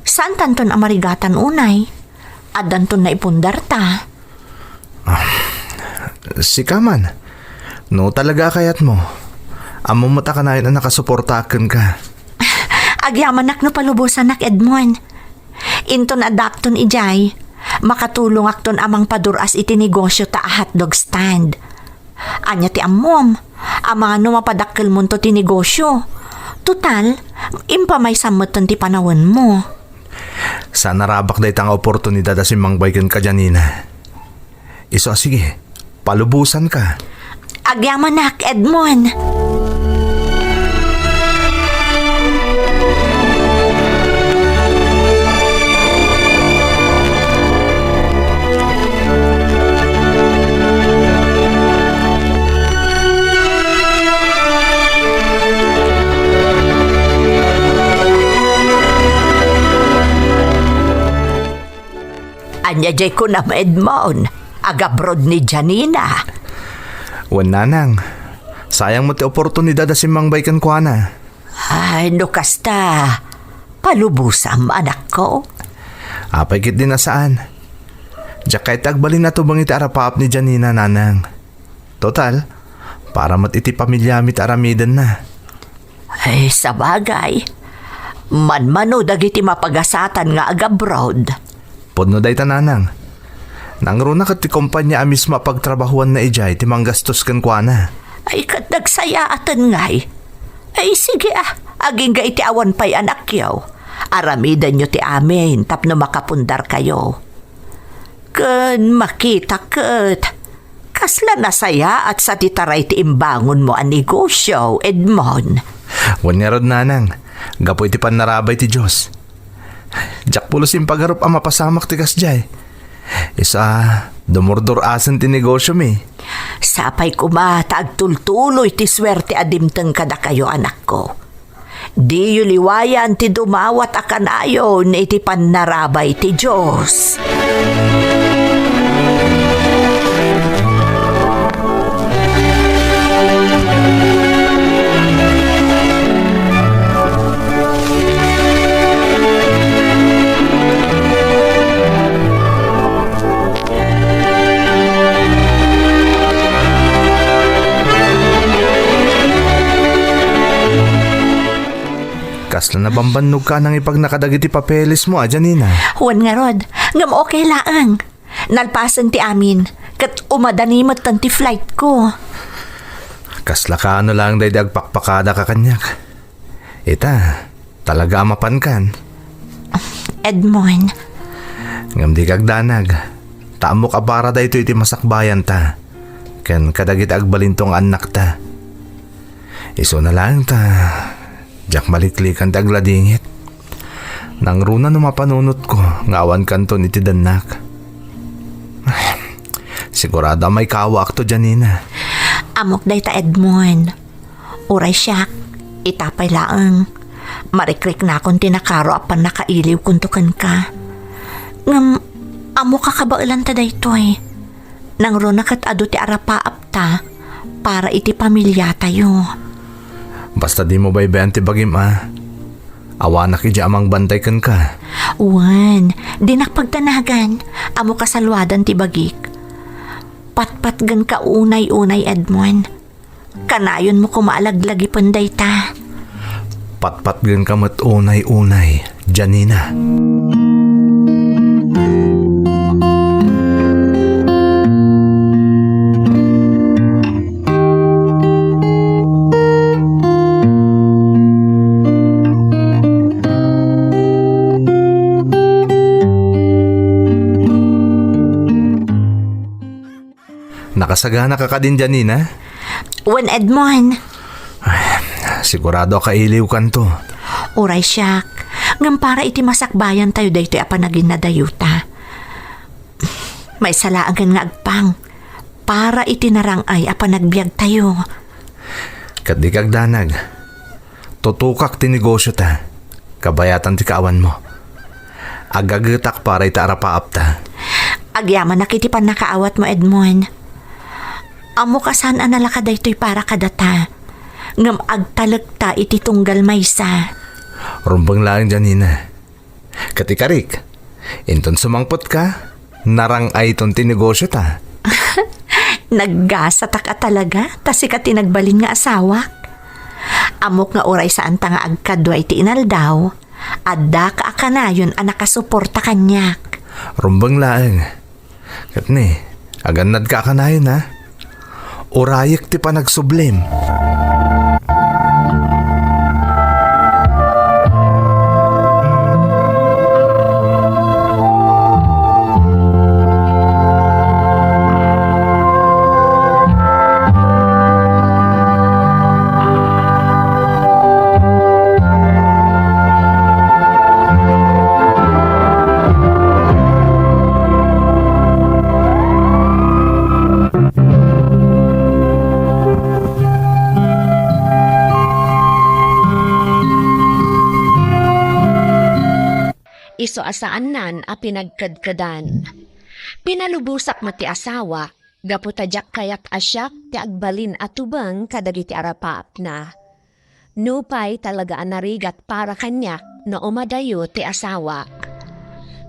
Saan tanton amarigatan unay? Adan ton na ipundar ta. Sikaman. No talaga kayat mo. Amo mo ta kanayon ang nakasuportakan ka. Agyaman nak no palubusan nak, Edmond. Inton adapton ijay. Makatulong akton amang paduras iti negosyo ta hotdog stand. Anya ti ammom, amang ano mapadakkel mo to ti negosyo. Total, impamay samutan ti panawon mo. Sa narabak day tang oportunidad asin mangbaygan ka, Janina. Iso sige, palubusan ka. Agyaman nak, Edmond. Anya jay ko na Edmond, agabrod ni Janina. Wan nanang, sayang mo ti oportunidad asin mangbaygan ko na. Ay, no kasta, palubusam anak ko. Apay kit din na saan. Diyak kahit agbalin na to bang iti arapap ni Janina, nanang. Total, para mat iti pamilyamit aramidan na. Ay, sabagay. Man-mano dagiti mapagasatan nga agabrod. Podno day tananang. Nangruna kat ti kumpanya amis mapagtrabahuan na ijay ti manggastos kan kwa na. Ay, kat nagsayaatan ngay. Ay, sige aging ga iti awan pa'y anak yaw. Aramidan nyo ti amin, tapno makapundar kayo. Kun makita kat. Kasla nasaya at sa titaray ti imbangon mo ang negosyo, Edmond. Wan nga rod nanang. Gapoy ti panarabay ti Diyos. Diyak pulos yung pagharup ang mapasamak ti kasjay. Isa, dumurdurasan ti negosyo mi. Sapay kumata agtultuloy ti swerte adimteng kada kayo anak ko. Di yu liwayan ti dumawat akanayo ni iti pannarabay ti Diyos. Kasla na bambannog ka nang ipag nakadagiti papeles mo, Janina. Huwan nga rod, ngam okay laang. Nalpasan ti amin, kat umadanimot tan ti flight ko. Kasla ka lang day agpakpakada ka kanyak. Ita, talaga mapan kan. Edmond, Ngam di kagdanag. Taamo ka para da ito iti masakbayan ta. Ken kadagit agbalintong anak ta. Iso na lang ta. Diyak maliklikan ti agladingit. Nang runa no mapanunot ko, ngawan kanto ni ti danak. Sigurado may kawak to, Janina. amok day ta Edmond. Uray siyak, itapay laang. Marikrik na akong tinakaro apan nakailiw kuntukan ka. Ngam, amo kakabailan ta daytoy. Nang ro nakat ado ti arapaap ta para iti pamilya tayo. Basta di mo baybayan ti bagim awanak iti amang bantay kan ka. Wan, di nakpagtanagan. Amo kasalwadan ti bagik. Patpat gan ka unay-unay Edmond. Kanayon mo kumalaglagi panday ta. Patpat gan ka mat unay-unay, Janina. Nakasagana ka din, Janina? Wan Edmond. Sigurado kailiw kan to. Uray siyak. Ngam para iti masakbayan tayo daytoy apanagin na dayuta. May salaan nga agpang. Para iti narangay apanagbiag tayo. Kat di kagdanag. Tutukak ti negosyo ta. Kabayatan ti kaawan mo. Agagetak para ita arapaap ta. Agyaman nakitipan nakaawat mo Edmond. Amo kasan analaka daytoy para kadata. Ngam agtalagta iti tunggal maysa. Rumbang lang, Janina. Katikarik, inton sumangpot ka, narangay ton ti negosyo ta. Naggasatak ka talaga, tasi ka tinagbalin nga asawa. Amok nga oray saan ta nga agkadwa iti inaldaw, adda ka akanayon ang nakasuporta kanyak. Rumbang lang. Katni, aganad ka kanayon Orayek ti panagsublim. Iso asaan nan a pinagkadkadan. Pinalubusak mo ti asawa, gaputadyak kayak asyak ti agbalin at tubang kadagiti arapaap na. Nupay talaga anarigat para kanyak na umadayo ti asawa.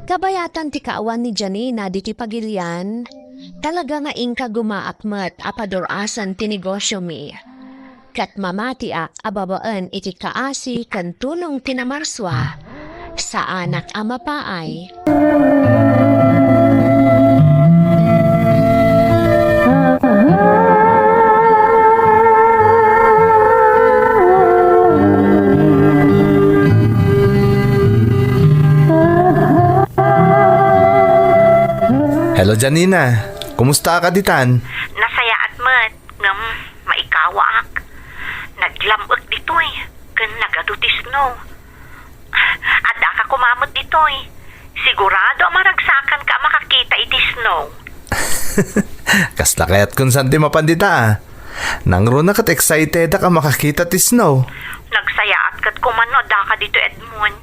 Kabayatan ti kaawan ni Janina di ti pagilian, talaga nga ingka gumaakmat apadorasan ti negosyo mi. Kat mamati ababaan iti kaasi kan tulong tinamarswa. Sa anak ama paay. Hello, Janina. Kumusta ka ditan? Nasaya at mat, ngam maikawaak. Naglamok ditoy, kan nagadutis no. Ada ka kumamot ditoy. Sigurado maragsakan ka makakita iti snow. Kasla kaya't kung saan ti mapandita Nang runa kat excited ka makakita ti Snow. Nagsayaat kat kumano da ka dito Edmond.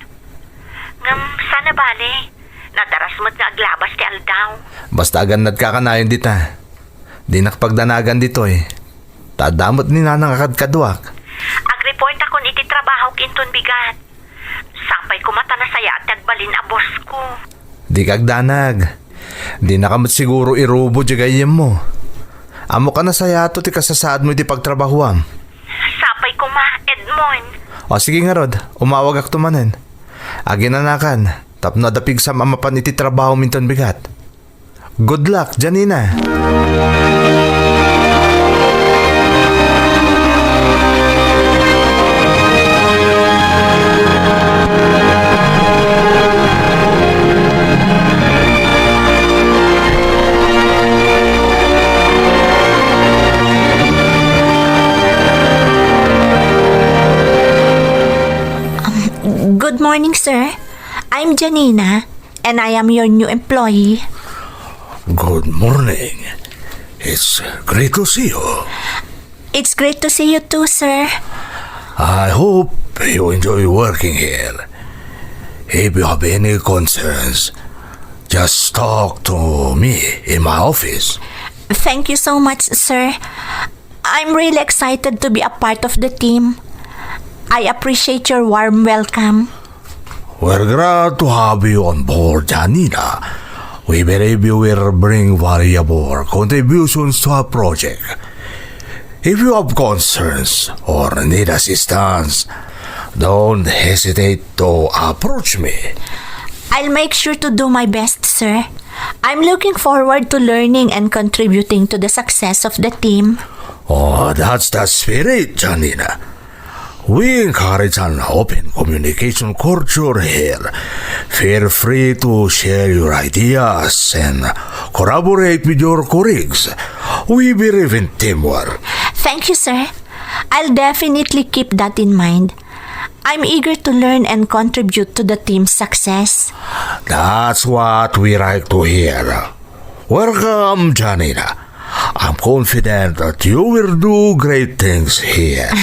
Ngam, sana bali. Nadaras mo't nga aglabas ti Aldaw. Basta agad nagkakanayon dita. Di nakapagdanagan dito Tadamot ni nanang akad-kadwak. Agreport ako iti trabaho kinton bigat. Sampay kumata na saya at nagbalin a boss ko. Di kagdanag. Di nakamot siguro irubo di gayem mo. Amo ka na sayato ti kasasaad mo iti pagtrabahuam. Sapay ko ma, Edmond. O sige nga rod, umawag ak tumanen. Aginanakan, tapno adapig sa mamapan iti trabaho minton bigat. Good luck, Janina. Good morning, sir. I'm Janina, and I am your new employee. Good morning. It's great to see you. It's great to see you too, sir. I hope you enjoy working here. If you have any concerns, just talk to me in my office. Thank you so much, sir. I'm really excited to be a part of the team. I appreciate your warm welcome. We're glad to have you on board, Janina. We believe you will bring valuable contributions to our project. If you have concerns or need assistance, don't hesitate to approach me. I'll make sure to do my best, sir. I'm looking forward to learning and contributing to the success of the team. Oh, that's the spirit, Janina. We encourage an open communication culture here. Feel free to share your ideas and collaborate with your colleagues. We believe in teamwork. Thank you, sir. I'll definitely keep that in mind. I'm eager to learn and contribute to the team's success. That's what we like to hear. Welcome, Janina. I'm confident that you will do great things here.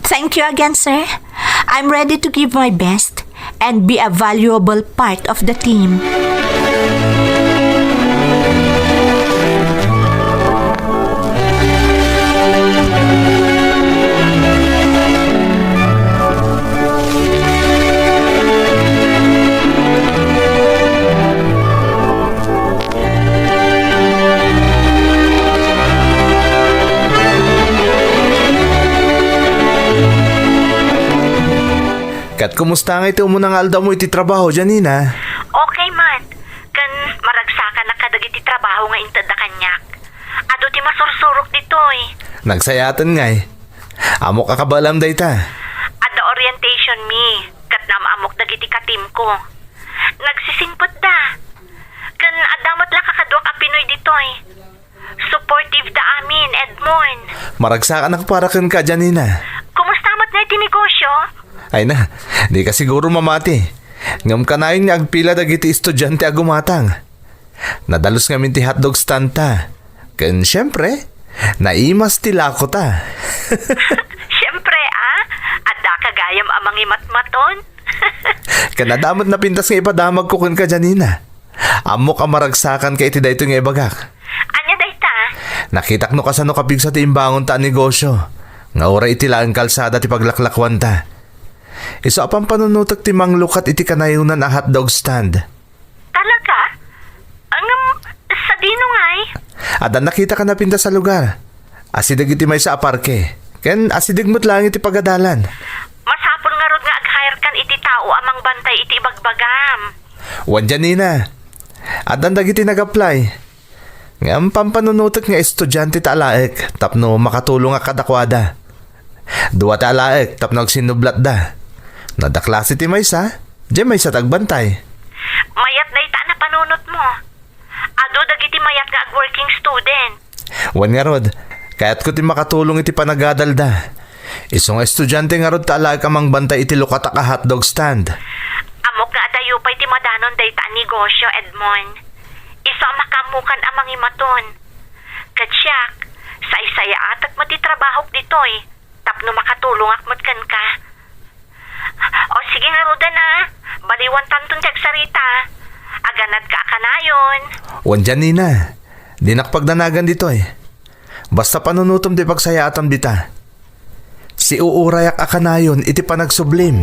Thank you again, sir. I'm ready to give my best and be a valuable part of the team. Kat kumusta nga iti umunang aldaw mo iti trabaho, Janina? Okay, man. Kan maragsakan na kadag iti trabaho nga intad na kanyak. Ado ti masursurok dito Nagsayatan nga Amo kakabalam day ta. Ada orientation mi. Kat na maamok dagiti katim ko. Nagsisingpot da. Kan adamat lang kakadwak ang Pinoy dito Supportive da amin, Edmond. Maragsakan na kaparakan ka, Janina. Kumusta mat na iti negosyo? Ay na, di ka siguro mamati. Ngam kanayon nga agpila dagiti estudyante agumatang. Nadalos nga ti hotdog stand ta. Kan syempre, naimas tilako ta. Syempre, ada kagayam amang imatmaton. Kanadamot na pintas nga ipadamag ko kun ka, Janina. Amo ka maragsakan ka iti dayto nga ibagak. Anya dayta? Nakitak no kasano kapig sa tiimbangon ta negosyo. Nga ora iti laang kalsada ti paglaklakwan ta. Iso apang panunutok ti manglukat iti kanayunan a hotdog stand. Talaga? Sa dino nga'y? Adan nakita ka na pinta sa lugar. Asidig iti may sa aparke. Ken asidig mo't lang iti pagadalan. Masapol nga rod nga ag-hire kan iti tao amang bantay iti bagbagam. Wan Janina. Adan dagiti nag-apply. Ngam pampanunutok nga estudyante ta alaek tapno makatulong nga kadakwada. Duwa ta alaek tapno agsinublat da. Nadaklase ti maysa, di maysa tagbantay. Mayat dayta na panunot mo. Ado dagiti mayat nga ag-working student. Wan nga rod, kaya't ko ti makatulong iti panagadalda. Isong estudyante nga rod ta alaek amang bantay iti lukat ka hotdog stand. Amok nga adayo pa iti madanon dayta negosyo, Edmond. Iso ang makamukan amang imaton. Katsyak, say-saya atat matitrabahok ditoy. Tapno makatulong akmat ka. O sige nga Roda na, baliwan tantong tagsarita. Aganad ka kanayon. Wan Janina, di nakpagdanagan dito eh. Basta panunutom di pagsayatan bita. Si uurayak akanayon iti panagsublim.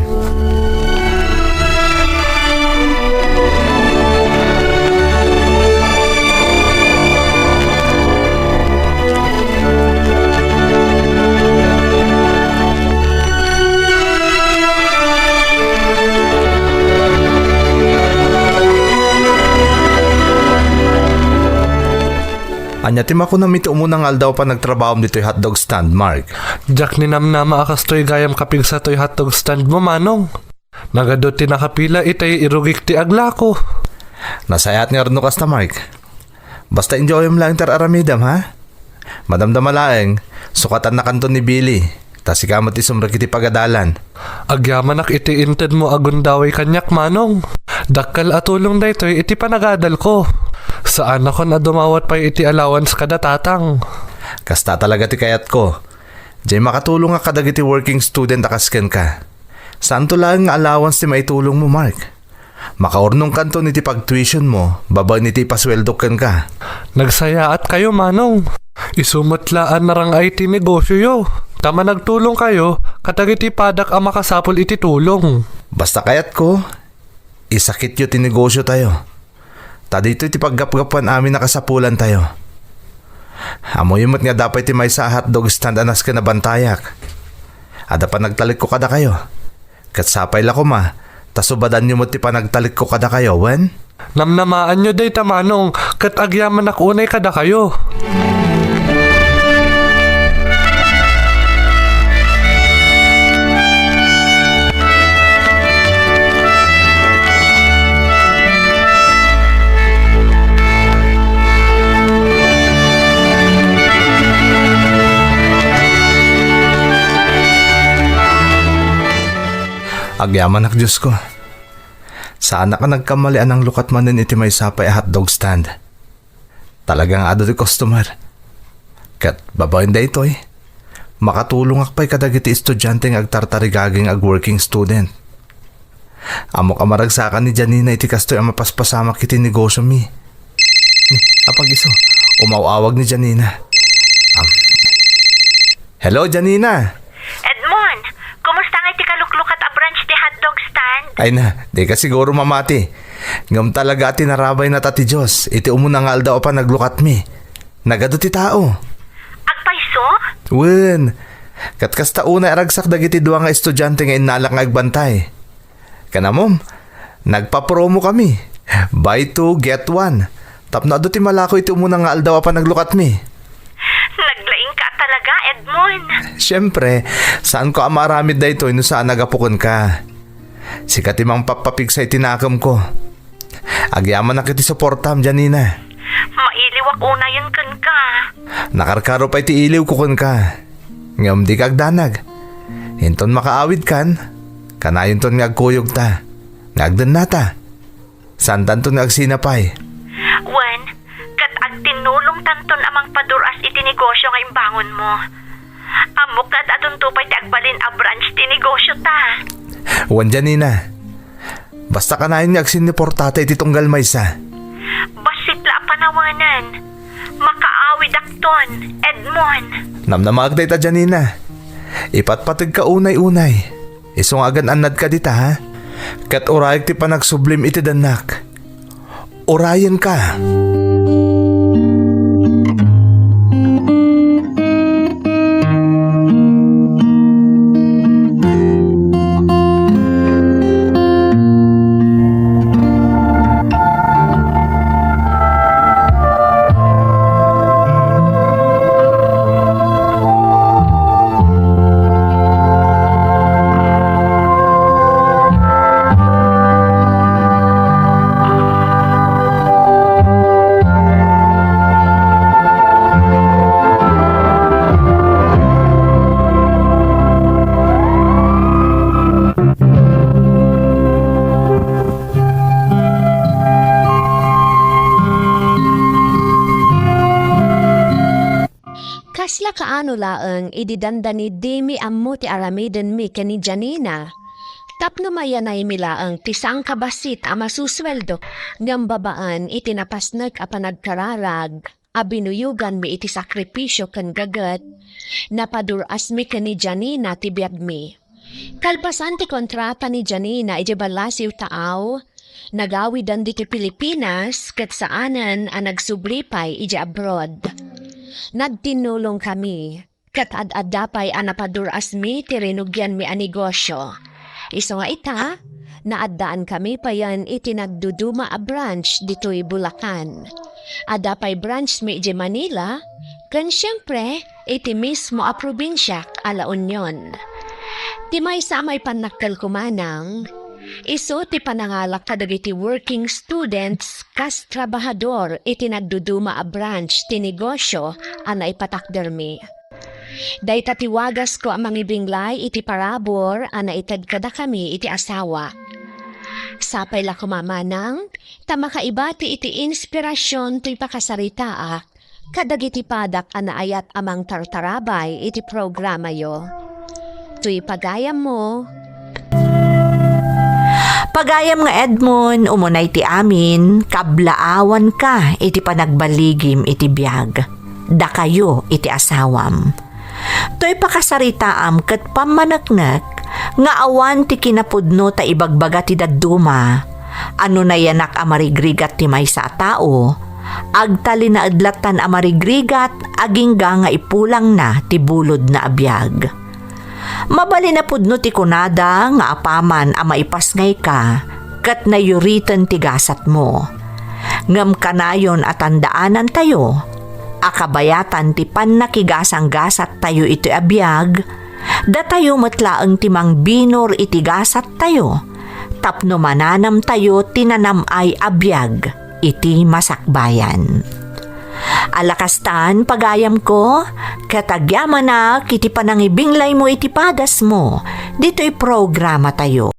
Anya tim ako na miti umunang aldaw pa nagtrabaho dito'y hotdog stand, Mark. Jack ni namnama akas to'y gayam kapig sa to'y hotdog stand mo, Manong. Nagadot ti nakapila itay irugik ti aglako. Nasayat nga rin kas na, Mark. Basta enjoy mo lang tar aramidam, ha? Madamdam malaeng, sukatan na kanton ni Billy. Tas ikamot isumrak iti pagadalan. Agyaman ak iti inted mo agundaway kanyak, Manong. Dakkal atulong da ito'y iti panagadal ko. Saan ako na dumawat pa iti allowance kada tatang. Kasta talaga ti kayat ko. Diyay makatulong nga kadag iti working student akasken ka. Saan to lang nga allowance ti maitulong mo, Mark? Makaurnong kanto niti pag-tuition mo, babay niti pasweldoken ka. Nagsayaat kayo, Manong. Isumutlaan na rang ay ti negosyo yo. Tama nagtulong kayo, kadag iti padak ang makasapol iti tulong. Basta kayat ko, isakit yo ti negosyo tayo. Ta dito iti paggapgapan amin nakasapulan tayo. Amo yumot nga dapat ti may sa hotdog stand anas ka na bantayak. Ada pa nagtalik ko kada kayo. Katsapay la ko ma, tasubadan yumot ti panagtalik ko kada kayo, wen? Namnamaan nyo day tamanong, kat agyaman nakunay kada kayo. Agyaman ak Diyos ko. Sana ka nagkamalian ang lukat manin iti may sapay hotdog stand. Talagang ado di customer. Kat babayin da ito eh. Makatulong ak pa'y kadag iti estudyante ng agtartarigaging ag working student. Amo ka maragsakan ni Janina iti kastoy ang mapaspasamak iti negosyo mi. Apag iso, umawawag ni Janina. Hello Janina! Edmond, kumusta nga iti kaluklukat a branch ti hotdog stand? Ay na, di ka siguro mamati. Ngam talaga ati narabay na tati Diyos. Iti umunang alda o pa naglukat mi. Nagado ti tao. Agpaiso? Wen, katkasta una aragsak dagiti duwa nga estudyante nga inalak nga agbantay. Kanamom, nagpa-promo kami. Buy two, get one. Tapno ado ti malako iti umunang alda o pa naglukat mi. Naglaing ka talaga, Edmond. Siyempre, saan ko amaramid da ito ino saan nagapukon ka. Sikat imang papapig sa itinakam ko. Agyaman na kiti suportam, Janina. Mailiwak una yun kan ka. Nakarkaro pa iti iliw ko kun ka. Ngam di kagdanag. Hinton makaawid kan. Kanayon ton ngagkuyog ta. Ngagdan nata. Santan ton ngagsinapay. Wen, kat agtinulong tanton amang paduras iti negosyo nga imbangon mo. Amok kat adun tupay ti agbalin a branch ti negosyo ta. Wan Janina. Basta kanayon ngagsin ni portata iti tunggal maysa. Basitla panawanan. Makaawid akton, Edmond. Namnamagday ta Janina. Ipatpatig ka unay-unay. Isungagan anad ka dita ha. Kat orayag ti panagsublim iti danak. Orayan ka. Kasla kaano laang ididandani di mi ammo ti aramiden mi kani Janina. Tapno mayanay mi laang tisang kabasit ama susweldo ngam babaan itinapasnag a panagkararag. Abinuyugan mi iti sakripisyo kan gagat. Napaduras mi kani Janina ti biag mi. Kalpasan ti kontrata ni Janina iti balasiw taaw. Nagawidan di ti Pilipinas kat saanan ang nagsublipay iti abroad. Nagtinulong kami. Kat ad-adapay ang napaduras mi ti rinugyan mi a negosyo. Iso nga ita, naadaan kami pa yan iti nagduduma a branch dito'y Bulacan. Adapay branch mi iti Manila, kan siyempre iti mismo a probinsya a La Union. Ti may samay panakkel kumanang, iso ti panangalak kadagiti working students kas trabahador iti nagduduma a branch ti negosyo a naipatakder mi. Dayta tiwagas ko ang mangibinglay iti parabor a naitad kada kami iti asawa. Sapay la kumamanang, tamakaibati iti inspirasyon to'y pakasarita kadagiti padak a naayat amang tartarabay iti programa yo. To'y pagayam mo. Pagayam nga Edmond, umunay ti amin, kablaawan ka iti panagbaligim iti biag. Da kayo iti asawam. To'y pakasaritaam kat pamanaknak nga awan ti kinapudno ta ibagbaga ti dadduma. Ano na yanak amarigrigat ti may sa tao, agtali na adlatan amarigrigat agingga nga ipulang na ti bulod na abiyag. Mabali na pudno ti kunada nga apaman a maipasngay ka kat nayuritan ti gasat mo. Ngam kanayon at tandaanan tayo, akabayatan ti pannakigasang gasat tayo iti abiyag, da tayo matlaang timang binor iti gasat tayo, tapno mananam tayo tinanam ay abiyag iti masakbayan. Alakastan pagayam ko, katagyaman na kiti panangibinglay mo iti padas mo, dito'y programa tayo.